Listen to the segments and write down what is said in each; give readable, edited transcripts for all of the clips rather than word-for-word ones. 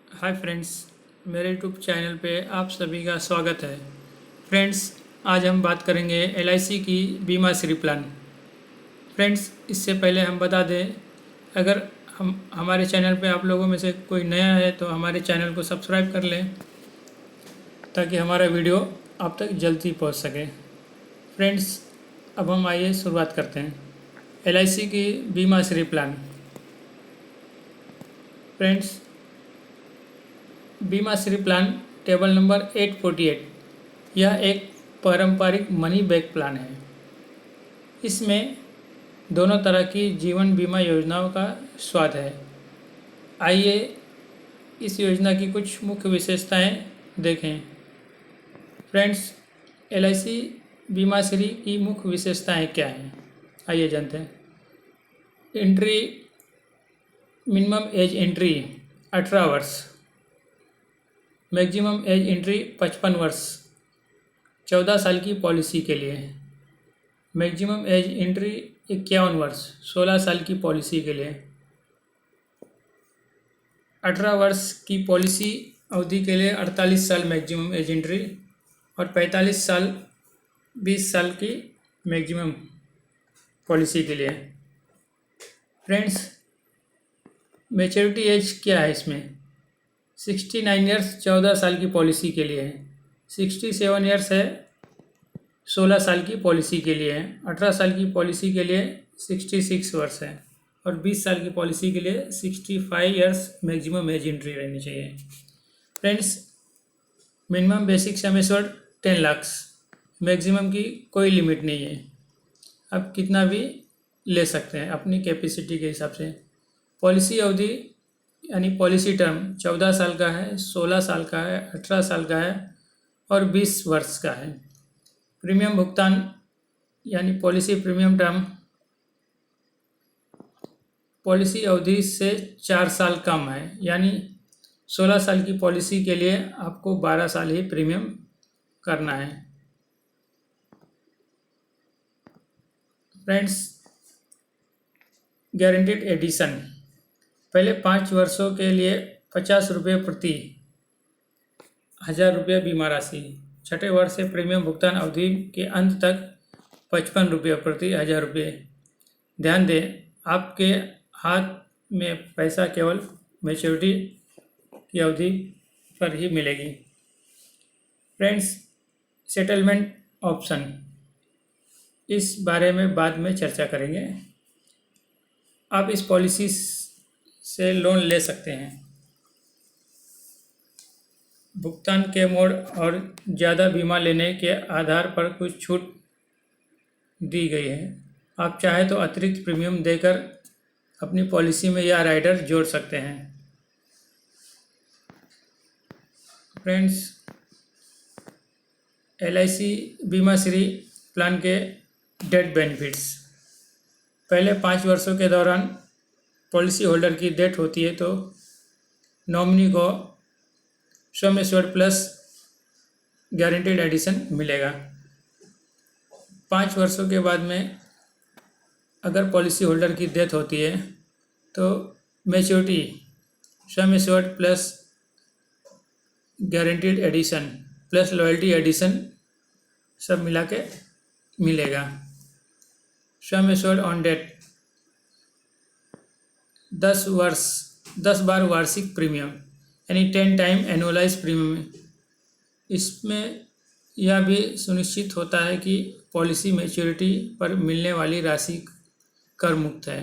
Hi friends, मेरे YouTube channel पे आप सभी का स्वागत है। फ्रेंड्स, आज हम बात करेंगे एलआईसी की बीमा श्री प्लान। फ्रेंड्स, इससे पहले हम बता दें, अगर हम हमारे चैनल पे आप लोगों में से कोई नया है तो हमारे चैनल को सब्सक्राइब कर लें ताकि हमारा वीडियो आप तक जल्दी पहुंच सके। फ्रेंड्स, अब हम आइए शुरुआत करते हैं। एलआईसी की बीमा श्री प्लान। फ्रेंड्स, बीमा श्री प्लान टेबल नंबर 848, यह एक पारंपरिक मनी बैक प्लान है। इसमें दोनों तरह की जीवन बीमा योजनाओं का स्वाद है। आइए इस योजना की कुछ मुख्य विशेषताएं देखें। फ्रेंड्स, एलआईसी बीमा श्री की मुख्य विशेषताएं क्या हैं, आइए जानते हैं। एंट्री, मिनिमम एज एंट्री 18 वर्ष, मैक्सिमम एज एंट्री 55 वर्ष 14 साल की पॉलिसी के लिए। मैक्सिमम एज एंट्री 51 वर्ष 16 साल की पॉलिसी के लिए। 18 वर्ष की पॉलिसी अवधि के लिए 48 साल मैक्सिमम एज एंट्री और 45 साल 20 साल की मैक्सिमम पॉलिसी के लिए। फ्रेंड्स, मैच्योरिटी एज क्या है इसमें? 69 ईयर्स 14 साल की पॉलिसी के लिए है। 67 ईयर्स है 16 साल की पॉलिसी के लिए है। 18 साल की पॉलिसी के लिए 66 वर्ष है और 20 साल की पॉलिसी के लिए 65 ईयर्स मैक्सिमम एज एंट्री रहनी चाहिए। Friends, minimum basic sum assured 10 lakh, maximum की कोई लिमिट नहीं है, आप कितना भी ले सकते हैं अपनी कैपेसिटी के हिसाब से। पॉलिसी अवधि यानी पॉलिसी टर्म 14 साल का है, 16 साल का है, 18 साल का है और 20 वर्ष का है। प्रीमियम भुगतान यानी पॉलिसी प्रीमियम टर्म पॉलिसी अवधि से 4 साल कम है, यानी 16 साल की पॉलिसी के लिए आपको 12 साल ही प्रीमियम करना है। फ्रेंड्स, गारंटीड एडिशन, पहले 5 वर्षों के लिए 50 रुपये प्रति 1000 रुपये बीमा राशि। छठे वर्ष से प्रीमियम भुगतान अवधि के अंत तक 55 रुपये प्रति 1000 रुपये। ध्यान दें, आपके हाथ में पैसा केवल मैच्योरिटी की अवधि पर ही मिलेगी। फ्रेंड्स, सेटलमेंट ऑप्शन, इस बारे में बाद में चर्चा करेंगे। आप इस पॉलिसी से लोन ले सकते हैं। भुगतान के मोड और ज़्यादा बीमा लेने के आधार पर कुछ छूट दी गई है। आप चाहे तो अतिरिक्त प्रीमियम देकर अपनी पॉलिसी में यह राइडर जोड़ सकते हैं। फ्रेंड्स, एलआईसी बीमा श्री प्लान के डेथ बेनिफिट्स, पहले 5 वर्षों के दौरान पॉलिसी होल्डर की डेथ होती है तो नॉमिनी को sum assured plus guaranteed addition मिलेगा। 5 वर्षों के बाद में अगर पॉलिसी होल्डर की डेथ होती है तो maturity, sum assured plus guaranteed addition plus loyalty addition सब मिला के मिलेगा। सम एश्योर्ड ऑन डेथ 10 बार वार्षिक प्रीमियम यानी 10 टाइम एनुअलाइज प्रीमियम। इसमें यह भी सुनिश्चित होता है कि पॉलिसी मैच्योरिटी पर मिलने वाली राशि कर मुक्त है।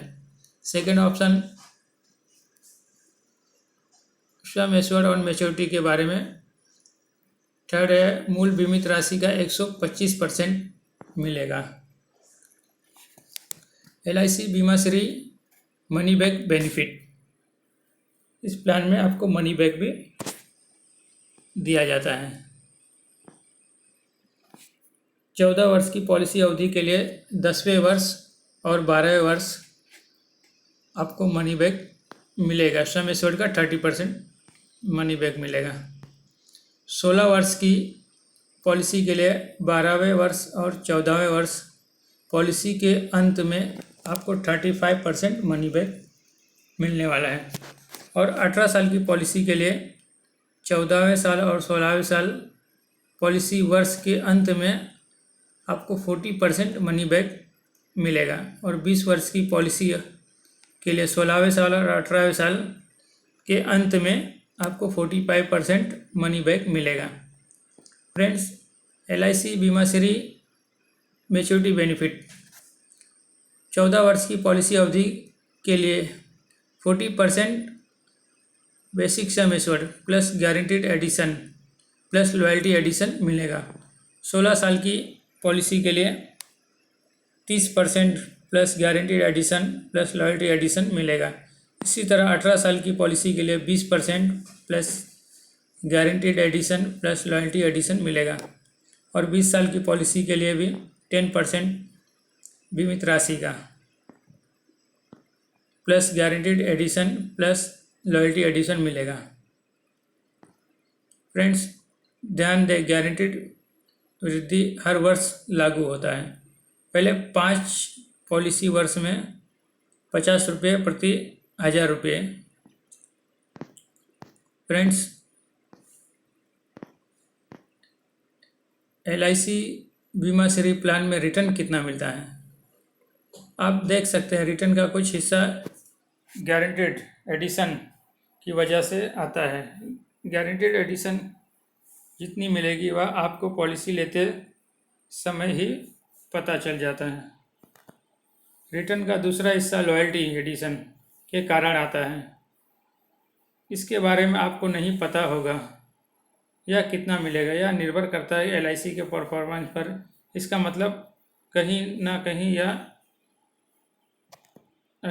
Second option, some assured on maturity के बारे में। थर्ड है, मूल बीमित राशि का 125% मिलेगा। एलआईसी बीमा श्री मनी बैक बेनिफिट, इस प्लान में आपको मनी बैक भी दिया जाता है। 14 वर्ष की पॉलिसी अवधि के लिए 10वें वर्ष और 12वें वर्ष आपको मनी बैक मिलेगा। सम एश्योर्ड का 30% मनी बैक मिलेगा। 16 वर्ष की पॉलिसी के लिए 12वें वर्ष और 14वें वर्ष पॉलिसी के अंत में आपको 35% मनी बैक मिलने वाला है। और 18 साल की पॉलिसी के लिए 14वें साल और 16वें साल पॉलिसी वर्ष के अंत में आपको 40% मनी बैक मिलेगा। और 20 वर्ष की पॉलिसी के लिए 16वें साल और 18वें साल के अंत में आपको 45% मनी बैक मिलेगा। फ्रेंड्स, LIC बीमा श्री मैच्योरिटी बेनिफिट 14 वर्ष की पॉलिसी अवधि के लिए 40% basic sum assured plus guaranteed addition plus loyalty addition मिलेगा। 16 साल की पॉलिसी के लिए 30% plus guaranteed addition plus loyalty addition मिलेगा। इसी तरह 18 साल की पॉलिसी के लिए 20% plus guaranteed addition plus loyalty addition मिलेगा। और 20 साल की पॉलिसी के लिए भी 10% बीमित राशि का plus guaranteed addition plus loyalty addition मिलेगा। फ्रेंड्स, ध्यान दें, गारंटीड वृद्धि हर वर्ष लागू होता है। पहले 5 पॉलिसी वर्ष में 50 रुपये प्रति 1000 रुपये। फ्रेंड्स, LIC बीमा श्री प्लान में रिटर्न कितना मिलता है आप देख सकते हैं। रिटर्न का कुछ हिस्सा गारंटीड एडिशन की वजह से आता है। गारंटीड एडिशन जितनी मिलेगी वह आपको पॉलिसी लेते समय ही पता चल जाता है। रिटर्न का दूसरा हिस्सा लॉयल्टी एडिशन के कारण आता है। इसके बारे में आपको नहीं पता होगा यह कितना मिलेगा। यह निर्भर करता है LIC के परफॉर्मेंस पर। इसका मतलब कहीं ना कहीं यह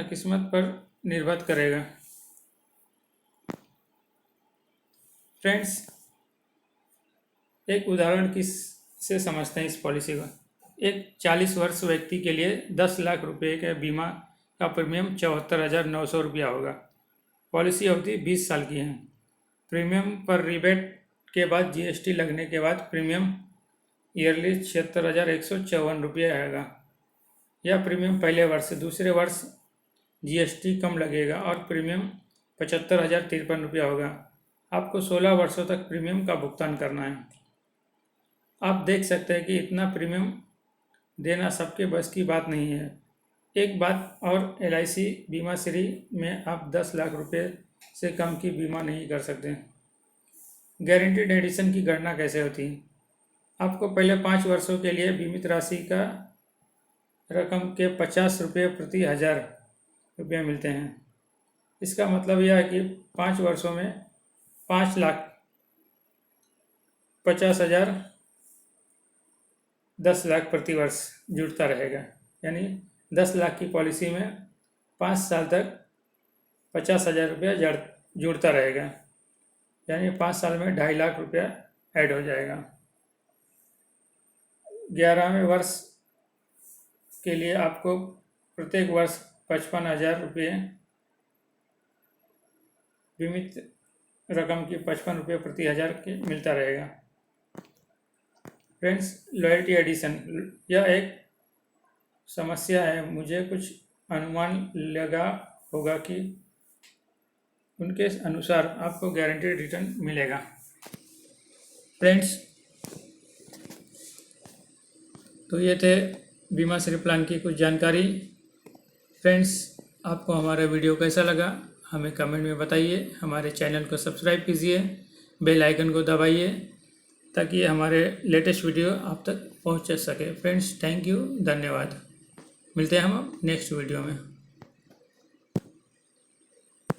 किस्मत पर निर्भर करेगा। फ्रेंड्स, एक उदाहरण से समझते हैं इस पॉलिसी को। एक 40 वर्ष व्यक्ति के लिए 10 लाख रुपए के बीमा का प्रीमियम 74,900 रुपया होगा। पॉलिसी अवधि 20 साल की है। प्रीमियम पर रिबेट के बाद GST लगने के बाद प्रीमियम ईयरली 76,154 रुपये आएगा। यह प्रीमियम पहले वर्ष से, दूसरे वर्ष GST कम लगेगा और प्रीमियम 75,053 रुपया होगा। आपको 16 वर्षों तक प्रीमियम का भुगतान करना है। आप देख सकते हैं कि इतना प्रीमियम देना सबके बस की बात नहीं है। एक बात और, LIC बीमा श्री में आप 10 लाख रुपए से कम की बीमा नहीं कर सकते। गारंटीड एडिशन की गणना कैसे होती है? आपको पहले 5 वर्षों के लिए बीमित राशि का रकम के 50 रुपये प्रति 1000 रुपये मिलते हैं। इसका मतलब यह है कि 5 वर्षों में 5,50,000 10 लाख प्रति वर्ष जुड़ता रहेगा। यानी 10 लाख की पॉलिसी में 5 साल तक 50,000 रुपया जुड़ता रहेगा। यानी 5 साल में 2.5 लाख रुपया ऐड हो जाएगा। 11वें वर्ष के लिए आपको प्रत्येक वर्ष 55,000 रुपये बीमित रकम की 55 रुपये प्रति 1000 के मिलता रहेगा। फ्रेंड्स, लॉयल्टी एडिशन यह एक समस्या है। मुझे कुछ अनुमान लगा होगा कि उनके अनुसार आपको गारंटीड रिटर्न मिलेगा। फ्रेंड्स, तो ये थे बीमा श्री प्लान की कुछ जानकारी। फ्रेंड्स, आपको हमारा वीडियो कैसा लगा हमें कमेंट में बताइए। हमारे चैनल को सब्सक्राइब कीजिए, बेल आइकन को दबाइए ताकि हमारे लेटेस्ट वीडियो आप तक पहुंच सके। फ्रेंड्स, थैंक यू, धन्यवाद। मिलते हैं हम नेक्स्ट वीडियो में।